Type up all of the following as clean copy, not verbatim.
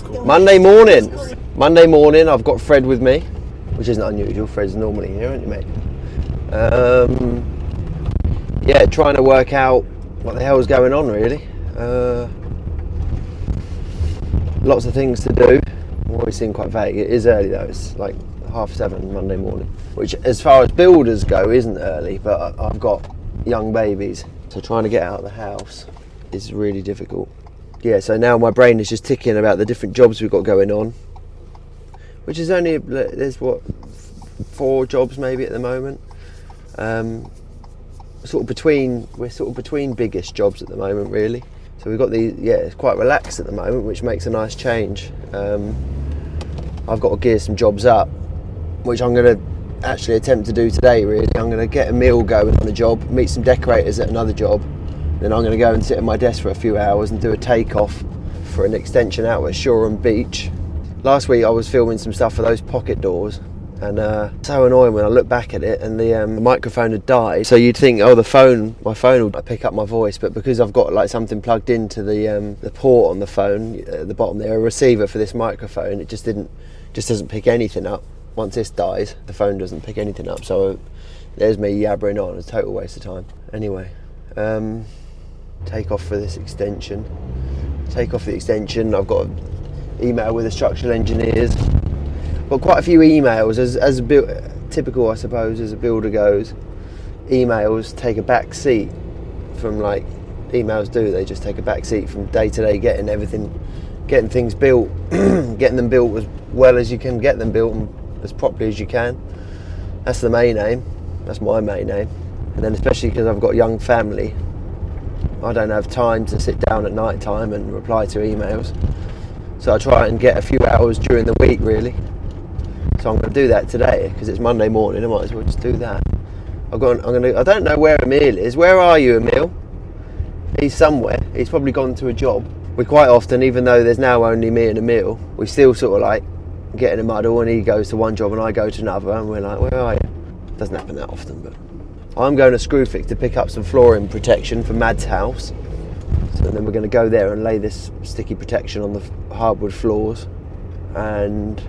Monday morning. Monday morning, I've got Fred with me, which isn't unusual. Fred's normally here, aren't you, mate? Yeah, trying to work out what the hell's going on, really. Lots of things to do. Always seem quite vague. It is early though. It's like 7:30 Monday morning, which, as far as builders go, isn't early. But I've got young babies, so trying to get out of the house is really difficult. Yeah, so now my brain is just ticking about the different jobs we've got going on, which is only, there's what, 4 jobs maybe at the moment. We're sort of between biggest jobs at the moment, really. So we've got it's quite relaxed at the moment, which makes a nice change. I've got to gear some jobs up, which I'm going to actually attempt to do today, really. I'm going to get a meal going on a job, meet some decorators at another job, then I'm going to go and sit at my desk for a few hours and do a takeoff for an extension out at Shoreham Beach. Last week I was filming some stuff for those pocket doors, and so annoying when I look back at it, and the microphone had died. So you'd think, oh, my phone will pick up my voice, but because I've got like something plugged into the port on the phone at the bottom there, a receiver for this microphone, it just doesn't pick anything up. Once this dies, the phone doesn't pick anything up. So there's me yabbering on. It's a total waste of time. Anyway, take off for this extension. Take off the extension. I've got an email with the structural engineers. Got quite a few emails, as typical, I suppose, as a builder goes. Emails take a back seat from, like emails do. They just take a back seat from day to day, getting things built, getting them built as well as you can get them built and as properly as you can. That's the main aim. That's my main aim. And then, especially because I've got a young family, I don't have time to sit down at night time and reply to emails. So I try and get a few hours during the week, really. So I'm going to do that today because it's Monday morning. I might as well just do that. I don't know where Emil is. Where are you, Emil? He's somewhere. He's probably gone to a job. We quite often, even though there's now only me and Emil, we still sort of like get in a muddle, and he goes to one job and I go to another, and we're like, where are you? Doesn't happen that often, but I'm going to Screwfix to pick up some flooring protection for Mad's house. So then we're going to go there and lay this sticky protection on the hardwood floors, and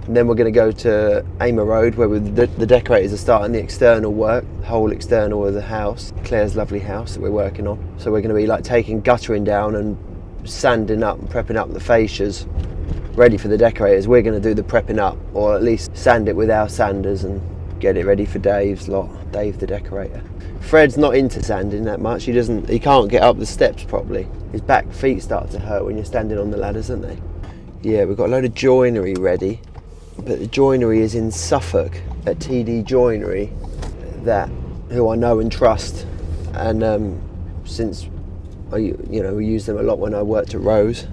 then we're going to go to Amer Road, where the decorators are starting the external work, the whole external of the house, Claire's lovely house that we're working on. So we're going to be like taking guttering down and sanding up and prepping up the fascias, ready for the decorators. We're going to do the prepping up, or at least sand it with our sanders and get it ready for Dave's lot. Dave the decorator. Fred's not into sanding that much. He can't get up the steps properly. His back feet start to hurt when you're standing on the ladders, don't they? Yeah, we've got a load of joinery ready, but the joinery is in Suffolk at TD Joinery, who I know and trust, and since we use them a lot when I worked at Rose.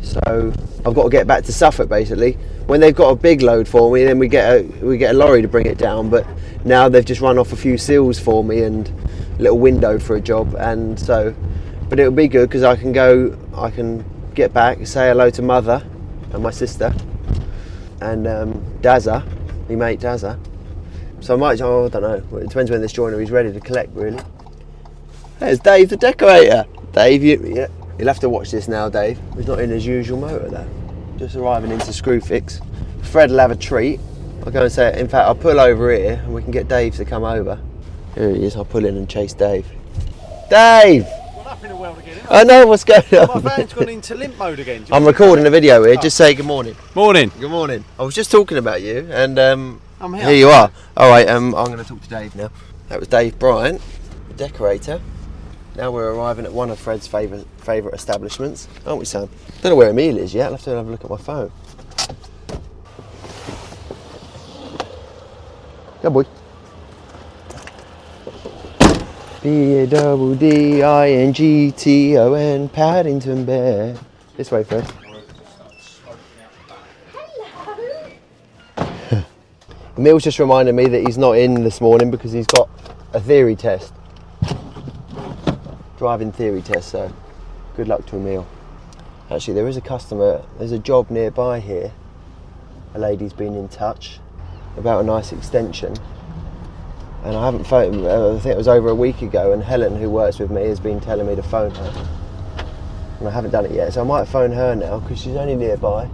So I've got to get back to Suffolk basically. When they've got a big load for me, then we get a lorry to bring it down. But now they've just run off a few seals for me and a little window for a job, and so. But it'll be good because I can get back, say hello to Mother and my sister and Dazza, my mate Dazza. So I might. I don't know. It depends when this joinery is ready to collect, really. There's Dave the decorator. Dave, you'll have to watch this now, Dave. He's not in his usual motor though. Just arriving into Screwfix. Fred will have a treat. I'll go and say, in fact, I'll pull over here and we can get Dave to come over. Here he is. I'll pull in and chase Dave. Dave! What up in the world again? I know what's going on. My van's gone into limp mode again. I'm recording a video here. Just say good morning. Morning. Good morning. I was just talking about you, and I'm here. Here you are. All right. I'm going to talk to Dave now. That was Dave Bryant, the decorator. Now we're arriving at one of Fred's favourite establishments, aren't we, son? Don't know where Emil is yet. I'll have to have a look at my phone. Go, boy. Paddington, Paddington Bear. This way, Fred. Hello. Emil's just reminded me that he's not in this morning because he's got a theory test. Driving theory test, so good luck to Emil. Actually, there is a customer, there's a job nearby here. A lady's been in touch about a nice extension. And I haven't phoned, I think it was over a week ago, and Helen, who works with me, has been telling me to phone her. and I haven't done it yet, so I might phone her now because she's only nearby,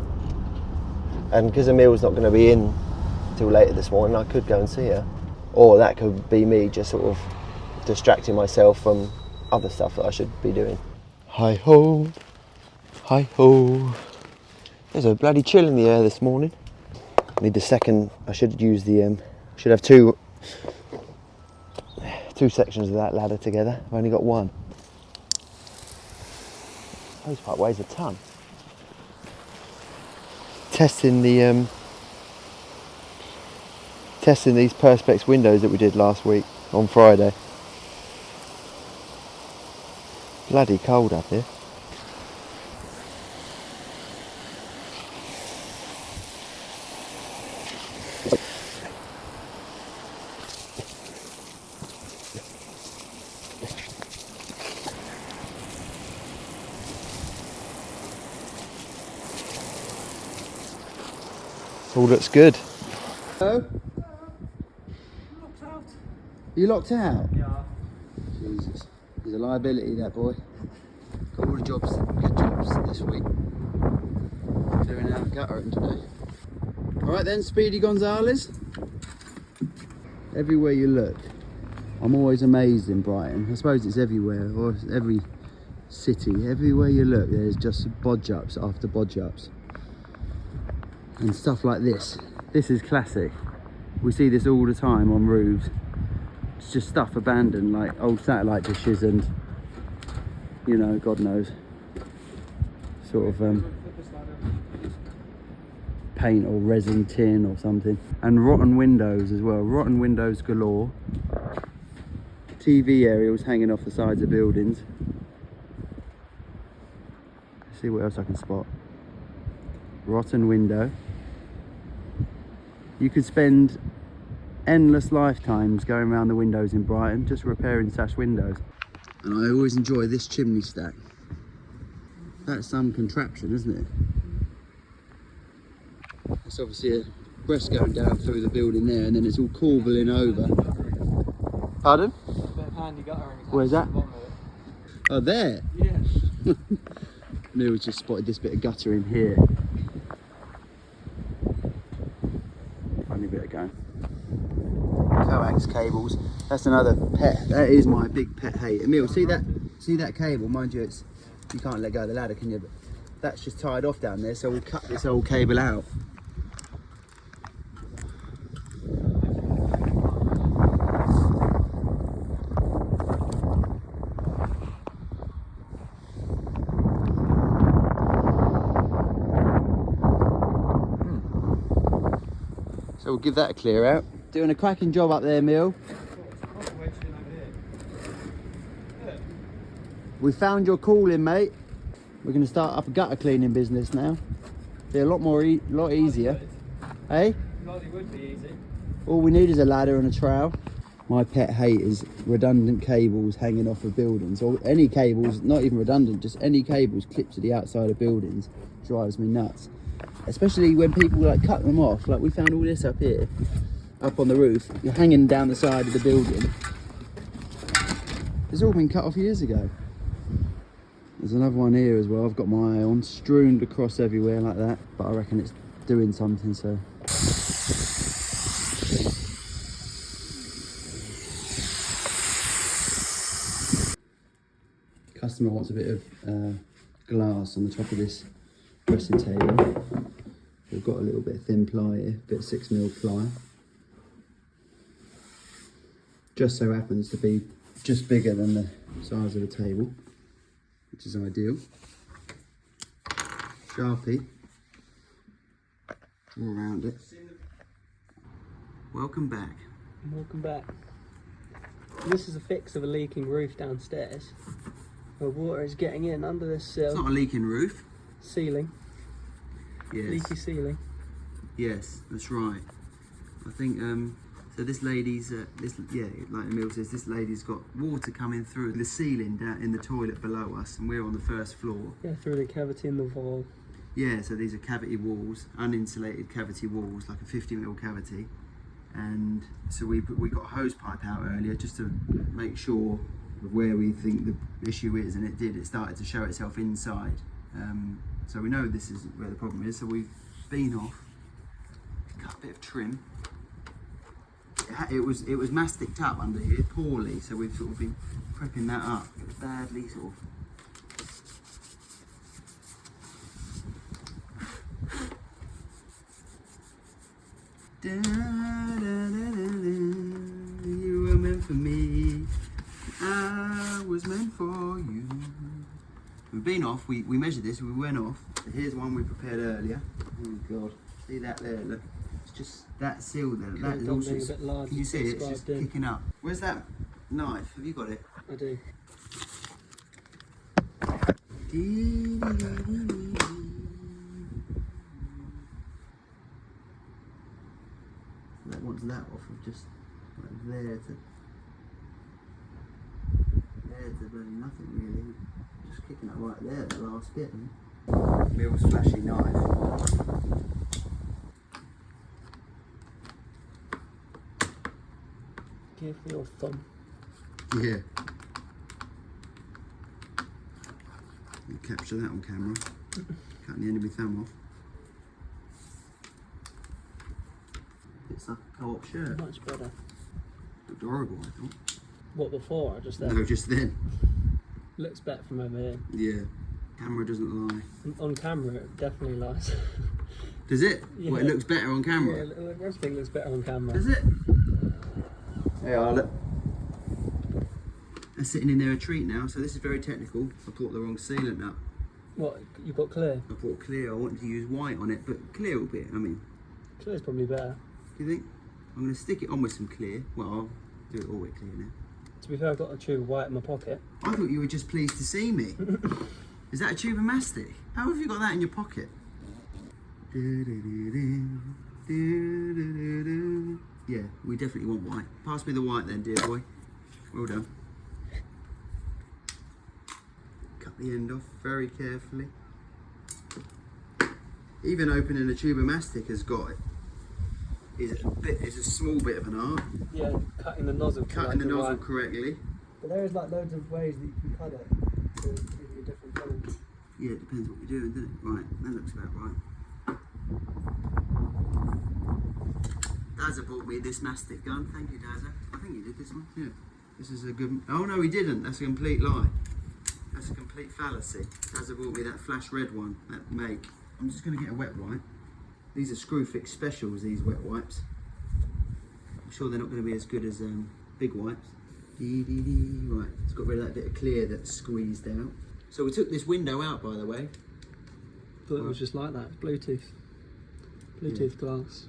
and because Emil's not going to be in till later this morning, I could go and see her, or that could be me just sort of distracting myself from other stuff that I should be doing. Hi ho, hi ho. There's a bloody chill in the air this morning. Need the second. I should use the. Should have two sections of that ladder together. I've only got one. Hose pipe weighs a ton. Testing these perspex windows that we did last week on Friday. Bloody cold up here. All looks good. Hello? Locked out. You locked out? Yeah. Jesus. He's a liability, that boy. Got all the jobs, good jobs this week. Clearing out guttering today. Alright then, Speedy Gonzales. Everywhere you look, I'm always amazed in Brighton. I suppose it's everywhere, or every city. Everywhere you look, there's just bodge ups after bodge ups. And stuff like this. This is classic. We see this all the time on roofs. It's just stuff abandoned, like old satellite dishes and, you know, God knows, sort of paint or resin tin or something. And rotten windows as well. Rotten windows galore. TV aerials hanging off the sides of buildings. Let's see what else I can spot. Rotten window. You could spend endless lifetimes going around the windows in Brighton just repairing sash windows. And I always enjoy this chimney stack. That's some contraption, isn't it? That's obviously a breast going down through the building there, and then it's all corbelling over. Pardon? A bit of handy guttering. Where's that? Oh, there? Yeah. Neil's just spotted this bit of gutter in here. Funny bit of going. Coax cables. That's another pet. That is my big pet hate. Emil, see that cable? Mind you, you can't let go of the ladder, can you? But that's just tied off down there, so we'll cut this old cable out. So we'll give that a clear out. Doing a cracking job up there, Emil. We found your calling, mate. We're going to start up a gutter cleaning business now. Be a lot easier. Hey? Bloody would be easy. All we need is a ladder and a trowel. My pet hate is redundant cables hanging off of buildings, or any cables, not even redundant, just any cables clipped to the outside of buildings. Drives me nuts. Especially when people like cut them off. Like we found all this up here, up on the roof. You're hanging down the side of the building. It's all been cut off years ago. There's another one here as well. I've got my eye on, strewn across everywhere like that. But I reckon it's doing something, so. Customer wants a bit of glass on the top of this dressing table. We've got a little bit of thin ply here, bit of 6mm ply. Just so happens to be just bigger than the size of the table, which is ideal. Sharpie all around it. Welcome back. Welcome back. This is a fix of a leaking roof downstairs, where water is getting in under this It's not a leaking roof. ceiling. Yes. Leaky ceiling. Yes, that's right. I think so. This lady's like Emil says, this lady's got water coming through the ceiling down in the toilet below us, and we're on the first floor. Yeah, through the cavity in the wall. Yeah, so these are cavity walls, uninsulated cavity walls, like a 50mm cavity. And so we got a hose pipe out earlier just to make sure of where we think the issue is, and it did. It started to show itself inside. So we know this is where the problem is. So we've been off, cut a bit of trim. It was masticed up under here poorly, so we've sort of been prepping that up. It was badly sort of. Da, da, da, da, da. You were meant for me, I was meant for you. We've been off, we measured this, we went off. Here's one we prepared earlier. Oh God, see that there, look. It's just that seal there, that is also, a bit large. can you see it? It's just kicking up. Where's that knife? Have you got it? I do. That wants that off of just like there to bloody nothing really. Just kicking up right there, the last bit. Mill's flashy knife. Give me your thumb. Yeah. You capture that on camera. Cutting the end of my thumb off. It's like a co-op shirt. Much better. Looked horrible, I thought. What, before or just then? No, just then. Looks better from over here. Yeah. Camera doesn't lie. On camera, it definitely lies. Does it? Yeah. Well, it looks better on camera. Yeah, everything looks better on camera. Does it? Hey, look. That's sitting in there a treat now, so this is very technical. I put the wrong sealant up. What, you got clear? I put clear, I wanted to use white on it, but clear will be, I mean. Clear's probably better. Do you think? I'm going to stick it on with some clear. Well, I'll do it all with clear now. To be fair, I've got a tube of white in my pocket. I thought you were just pleased to see me. Is that a tube of mastic? How have you got that in your pocket? Yeah, we definitely want white. Pass me the white then, dear boy. Well done. Cut the end off very carefully. Even opening a tube of mastic has got it. It's a small bit of an art. Yeah, cutting the nozzle. Cutting the nozzle correctly. But there is like loads of ways that you can cut it to give you different colours. Yeah, it depends what you're doing, doesn't it? Right, that looks about right. Dazza bought me this mastic gun. Thank you, Dazza. I think he did this one. Yeah. This is a good. Oh no, he didn't. That's a complete lie. That's a complete fallacy. Dazza bought me that flash red one. That make. I'm just going to get a wet wipe. These are Screwfix specials. These wet wipes. I'm sure they're not going to be as good as big wipes. Right, it's got rid of that bit of clear that's squeezed out. So we took this window out, by the way. Thought it was just like that. Bluetooth glass.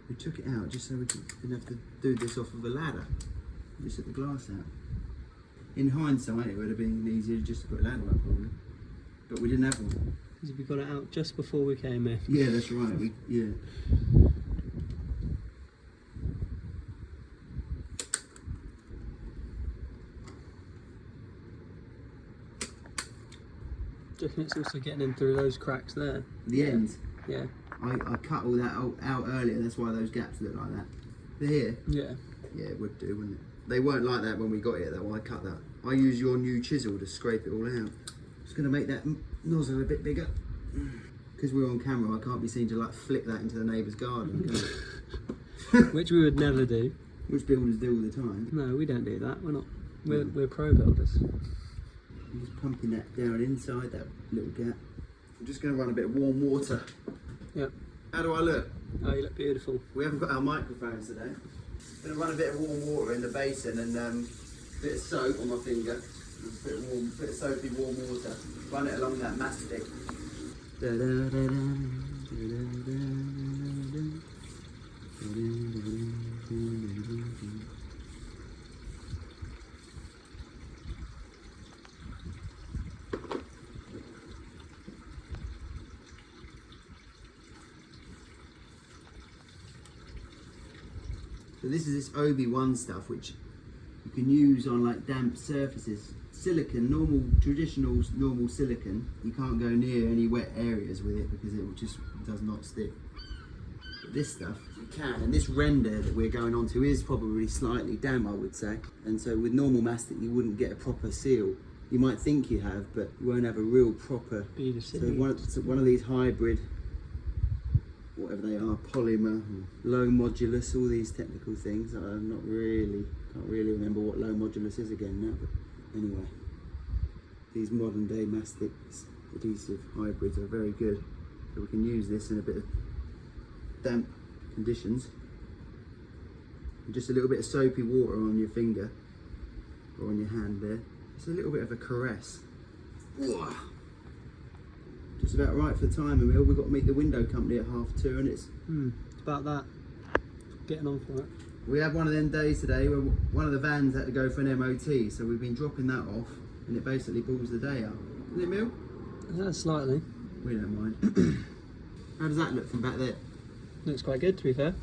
We took it out just so we didn't have to do this off of a ladder. We just took the glass out. In hindsight, it would have been easier just to put a ladder up, probably. But we didn't have one. Because we got it out just before we came in. Yeah, that's right. Yeah. Do you think it's also getting in through those cracks there? The end. Yeah. I cut all that out earlier. That's why those gaps look like that. They're here. Yeah. Yeah, it would do, wouldn't it? They weren't like that when we got here, though. I cut that. I use your new chisel to scrape it all out. Just going to make that nozzle a bit bigger. Because we're on camera, I can't be seen to like flick that into the neighbour's garden. Which we would never do. Which builders do all the time. No, we don't do that. We're not. We're pro builders. I'm just pumping that down inside that little gap. I'm just going to run a bit of warm water. Yep. How do I look? Oh, you look beautiful. We haven't got our microphones today. I'm going to run a bit of warm water in the basin and a bit of soap on my finger. A bit of soapy warm water. Run it along that mastic. So this is this OB1 stuff which you can use on like damp surfaces. Silicon, traditional normal silicon, you can't go near any wet areas with it because it just does not stick. But this stuff, you can. And this render that we're going on to is probably slightly damp, I would say. And so with normal mastic, you wouldn't get a proper seal. You might think you have, but you won't have a real proper. So one of these hybrid, whatever they are, polymer, low modulus, all these technical things. I'm not really, can't really remember what low modulus is again now, but anyway. These modern day mastics adhesive hybrids are very good. So we can use this in a bit of damp conditions. And just a little bit of soapy water on your finger or on your hand there. Just a little bit of a caress. Just about right for the time, Emil. We've got to meet the window company at 2:30 and it's about that. Getting on for it. We had one of them days today where one of the vans had to go for an MOT, so we've been dropping that off and it basically pulls the day up. Isn't it, Emil? Yeah, slightly. We don't mind. How does that look from back there? Looks quite good, to be fair.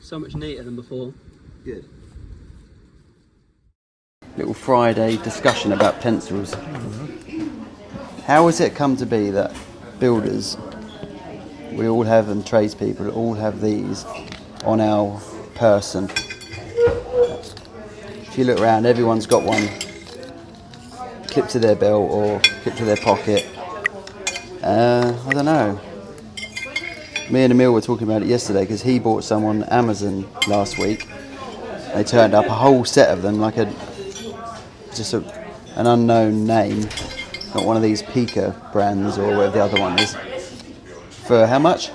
So much neater than before. Good. Little Friday discussion about pencils. How has it come to be that builders, we all have, and tradespeople all have these on our person? If you look around, everyone's got one clipped to their belt or clipped to their pocket. I don't know. Me and Emil were talking about it yesterday because he bought some on Amazon last week. They turned up a whole set of them, like an unknown name, not one of these Pika brands or whatever the other one is. For how much?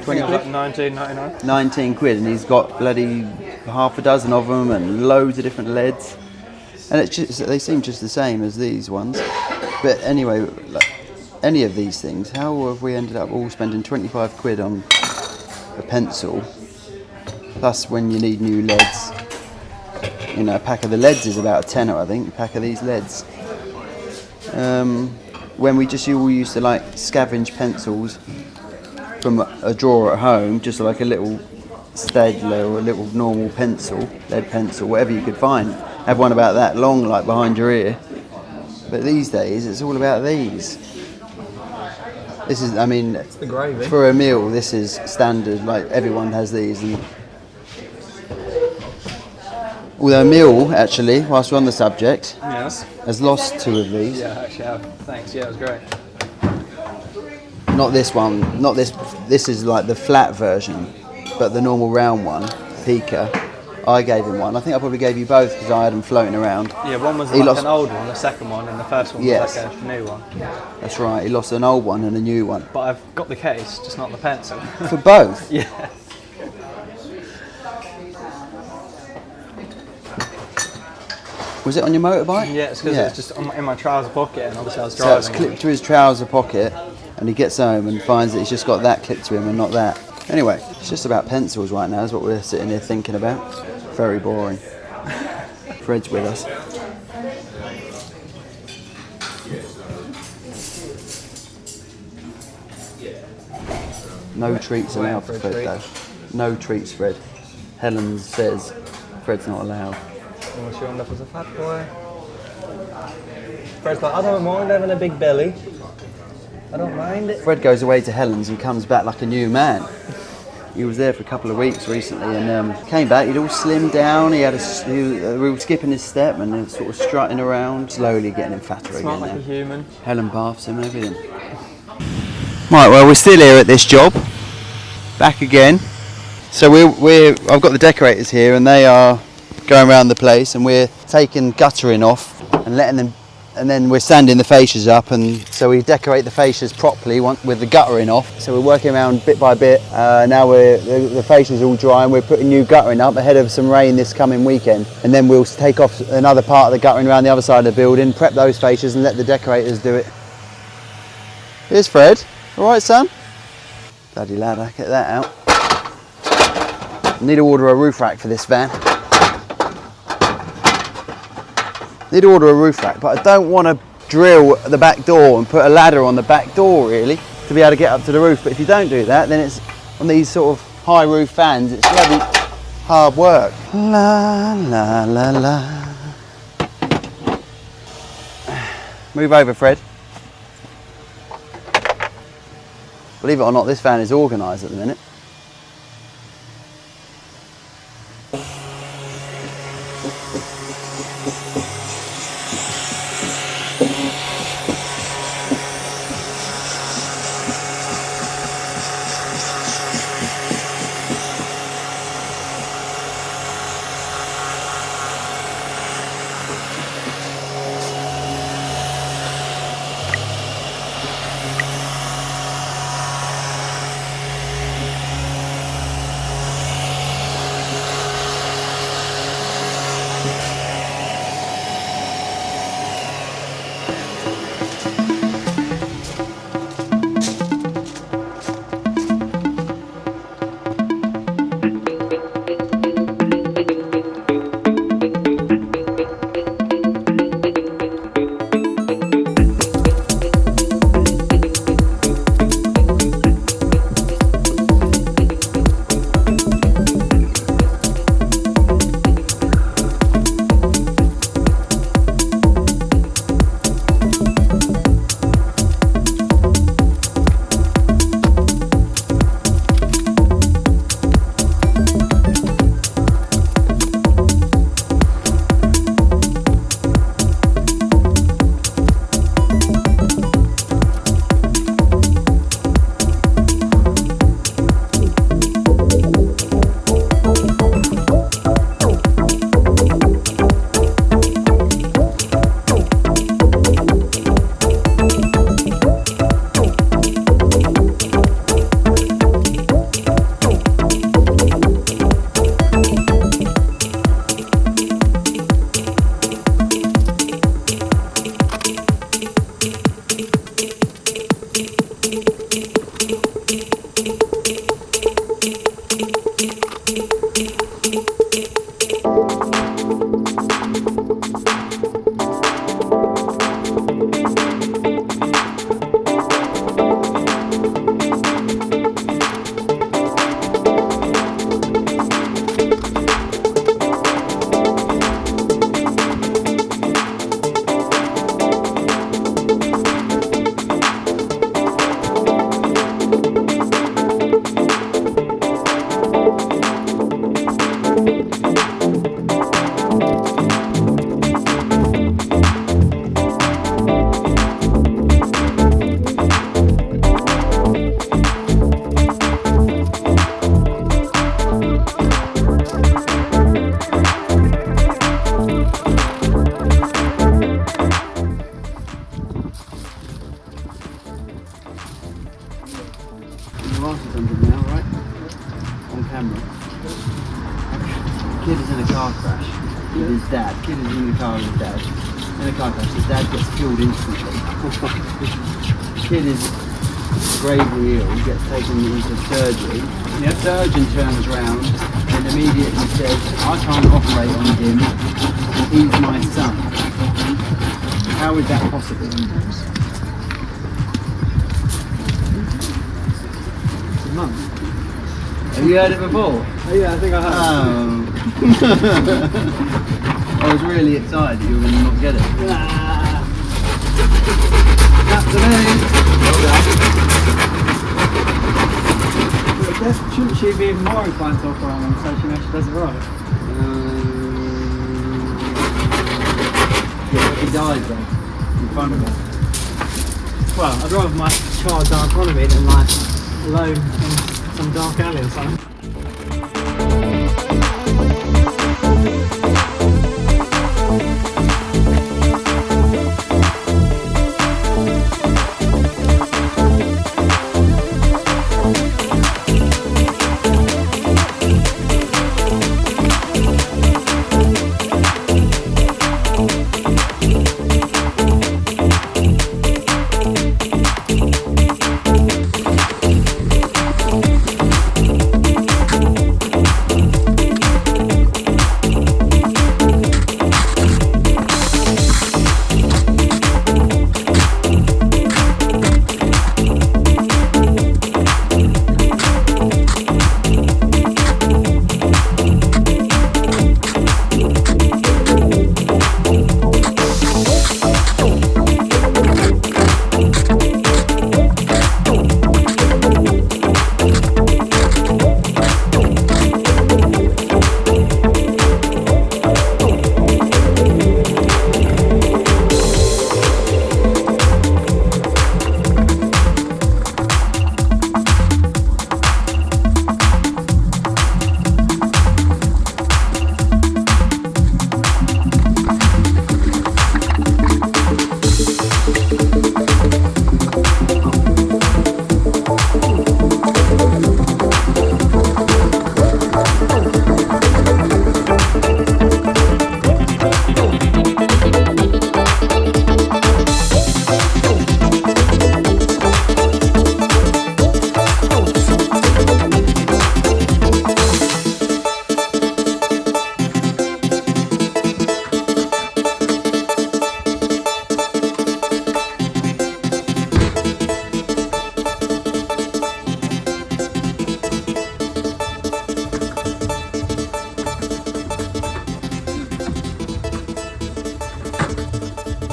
20 quid? 19.99. 19 quid, and he's got bloody half a dozen of them and loads of different leads. And it's just, they seem just the same as these ones. But anyway, like, any of these things, how have we ended up all spending 25 quid on a pencil? Plus when you need new leads, you know, a pack of the leads is about a tenner, I think, a pack of these leads. When we just all used to like scavenge pencils from a drawer at home, just like a little Staedtler or a little normal pencil, lead pencil, whatever you could find. Have one about that long, like behind your ear. But these days, it's all about these. This is, I mean, It's the gravy. for a meal, this is standard, like everyone has these. And although Emil, actually, whilst we're on the subject, Yes. has lost 2 of these. Yeah, actually, I have. Thanks. Yeah, it was great. Not this one, not this, this is like the flat version, but the normal round one, Pika, I gave him one. I think I probably gave you both because I had them floating around. Yeah, one was He like lost- an old one, the second one, and the first one Yes. was like a new one. That's right, he lost an old one and a new one. But I've got the case, just not the pencil. For both? Yeah. Was it on your motorbike? Yeah, it's because Yeah. it's just in my trouser pocket, and obviously I was So driving. it's clipped to his trouser pocket and he gets home and finds that he's just got that clipped to him and not that. Anyway, it's just about pencils right now is what we're sitting here thinking about. Very boring. Fred's with us. No treats allowed for Fred though. No treats, Fred. Helen says Fred's not allowed. You want to end up as a fat boy? Fred's like, I don't mind having a big belly. I don't mind it. Fred goes away to Helen's and comes back like a new man. He was there for a couple of weeks recently and came back. He'd all slimmed down. We were skipping his step and he was sort of strutting around, slowly getting him fatter Smart again. like a Now. human. Helen baths him and everything. Right, well we're still here at this job. Back again. So I've got the decorators here and they are going around the place and we're taking guttering off and letting them, and then we're sanding the fascias up, and so we decorate the fascias properly with the guttering off. So we're working around bit by bit. Now the fascia's all dry and we're putting new guttering up ahead of some rain this coming weekend, and then we'll take off another part of the guttering around the other side of the building, prep those fascias and let the decorators do it. Here's Fred. All right, son? Bloody ladder, get that out. Need to order a roof rack for this van. Need to order a roof rack, but I don't want to drill the back door and put a ladder on the back door really to be able to get up to the roof. But if you don't do that, then it's on these sort of high roof fans, it's bloody hard work. La la la la. Move over, Fred. Believe it or not, this van is organised at the minute. Kid is in a car crash with his dad. Kid is in the car with his dad. In a car crash, his dad gets killed instantly. Kid is gravely ill, he gets taken into surgery. The surgeon turns around and immediately says, I can't operate on him, he's my son. How is that possible? It's a month. Have you heard it before? Oh, yeah, I think I have. I was really excited that you were going to not get it. Shouldn't she be even more inclined to operate on him so she knows she does it right? Yeah, but he died though, in front of her. Well, I'd rather my child die in front of me than like alone in some dark alley or something.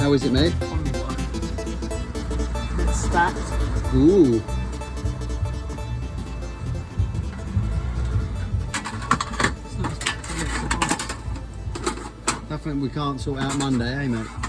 How is it, mate? It's stacked. Ooh. Nothing we can't sort out Monday, eh, mate?